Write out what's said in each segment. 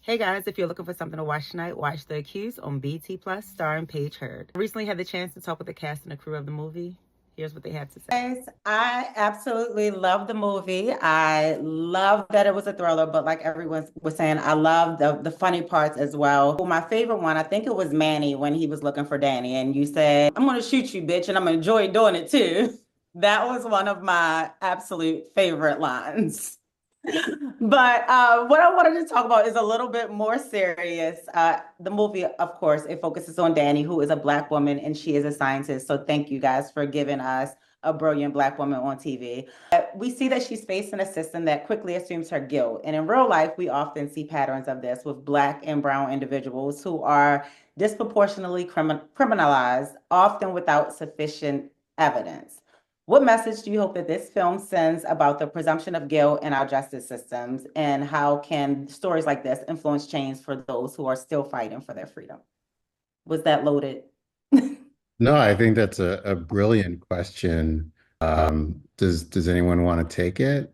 Hey guys, if you're looking for something to watch tonight, watch The Accused on BT Plus, starring Paige Hurd. I recently had the chance to talk with the cast and the crew of the movie. Here's what they had to say. Guys, I absolutely love the movie. I love that it was a thriller, but like everyone was saying, I love the funny parts as well. My favorite one, I think it was Manny when he was looking for Danny, and you said, "I'm gonna shoot you, bitch, and I'm gonna enjoy doing it too." That was one of my absolute favorite lines. But what I wanted to talk about is a little bit more serious. The movie, of course, it focuses on Danny, who is a Black woman and she is a scientist. So thank you guys for giving us a brilliant Black woman on TV. We see that she's facing a system that quickly assumes her guilt. And in real life, we often see patterns of this with Black and Brown individuals who are disproportionately criminalized, often without sufficient evidence. What message do you hope that this film sends about the presumption of guilt in our justice systems, and how can stories like this influence change for those who are still fighting for their freedom? Was that loaded? No, I think that's a brilliant question. Does anyone want to take it?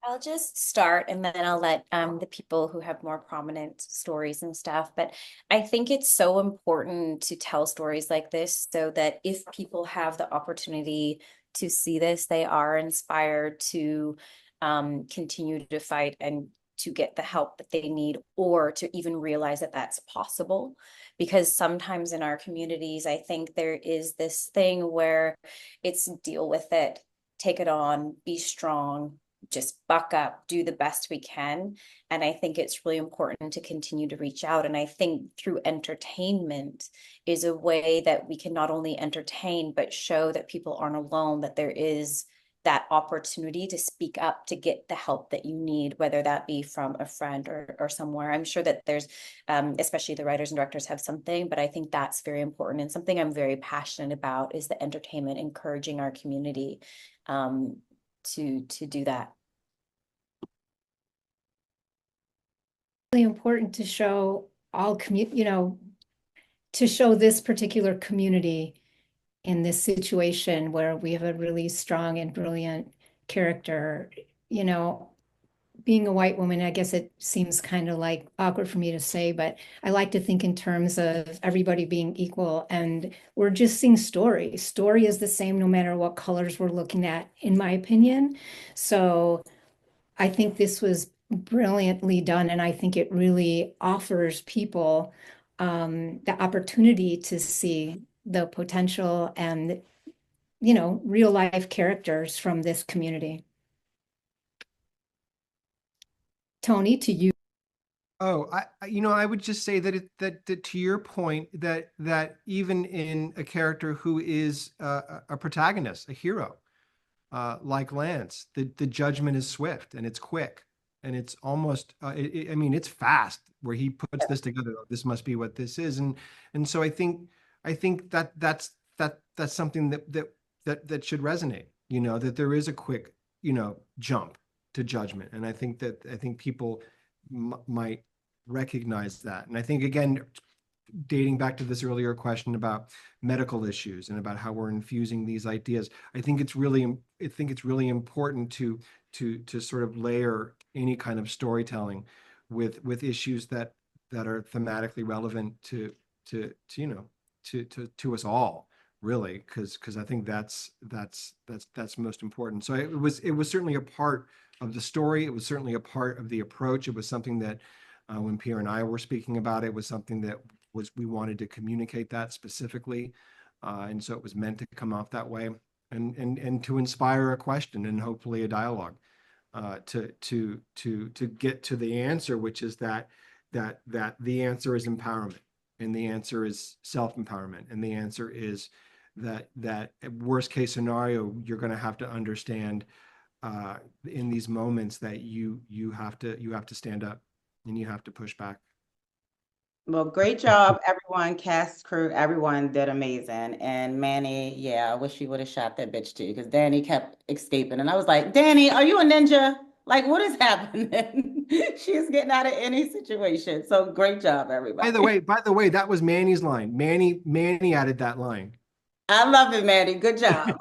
I'll just start and then I'll let the people who have more prominent stories and stuff. But I think it's so important to tell stories like this so that if people have the opportunity to see this, they are inspired to continue to fight and to get the help that they need, or to even realize that that's possible. Because sometimes in our communities, I think there is this thing where it's deal with it, take it on, be strong, just buck up, do the best we can. And I think it's really important to continue to reach out. And I think through entertainment is a way that we can not only entertain, but show that people aren't alone, that there is that opportunity to speak up, to get the help that you need, whether that be from a friend or somewhere. I'm sure that there's, especially the writers and directors have something, but I think that's very important. And something I'm very passionate about is the entertainment, encouraging our community to do that. Really important to show to show this particular community in this situation where we have a really strong and brilliant character. Being a white woman, I guess it seems kind of like awkward for me to say, but I like to think in terms of everybody being equal, and we're just seeing story. Story is the same no matter what colors we're looking at, in my opinion. So I think this was brilliantly done, and I think it really offers people the opportunity to see the potential and, real life characters from this community. Tony, to you. Oh, I would just say that to your point, that even in a character who is a protagonist, a hero, like Lance, the judgment is swift and it's quick and it's almost, I mean, it's fast where he puts this together. "Oh, this must be what this is," and so I think that's something that should resonate. That there is a quick jump to judgment, and I think people might recognize that. And I think, again, dating back to this earlier question about medical issues and about how we're infusing these ideas, I think it's really important to sort of layer any kind of storytelling with issues that are thematically relevant to us all, really, because I think that's most important. So it was certainly a part of the story. It was certainly a part of the approach. It was something that when Pierre and I were speaking about it, was something that we wanted to communicate that specifically, and so it was meant to come off that way, and to inspire a question and hopefully a dialogue, to get to the answer, which is that the answer is empowerment, and the answer is self-empowerment, and the answer is that worst case scenario, you're going to have to understand in these moments that you have to stand up and you have to push back. Well, great job, everyone, cast, crew, everyone did amazing. And Manny, yeah, I wish he would have shot that bitch too, because Danny kept escaping. And I was like, Danny, are you a ninja? Like, what is happening? She's getting out of any situation. So great job, everybody. By the way, that was Manny's line. Manny added that line. I love it, Manny. Good job.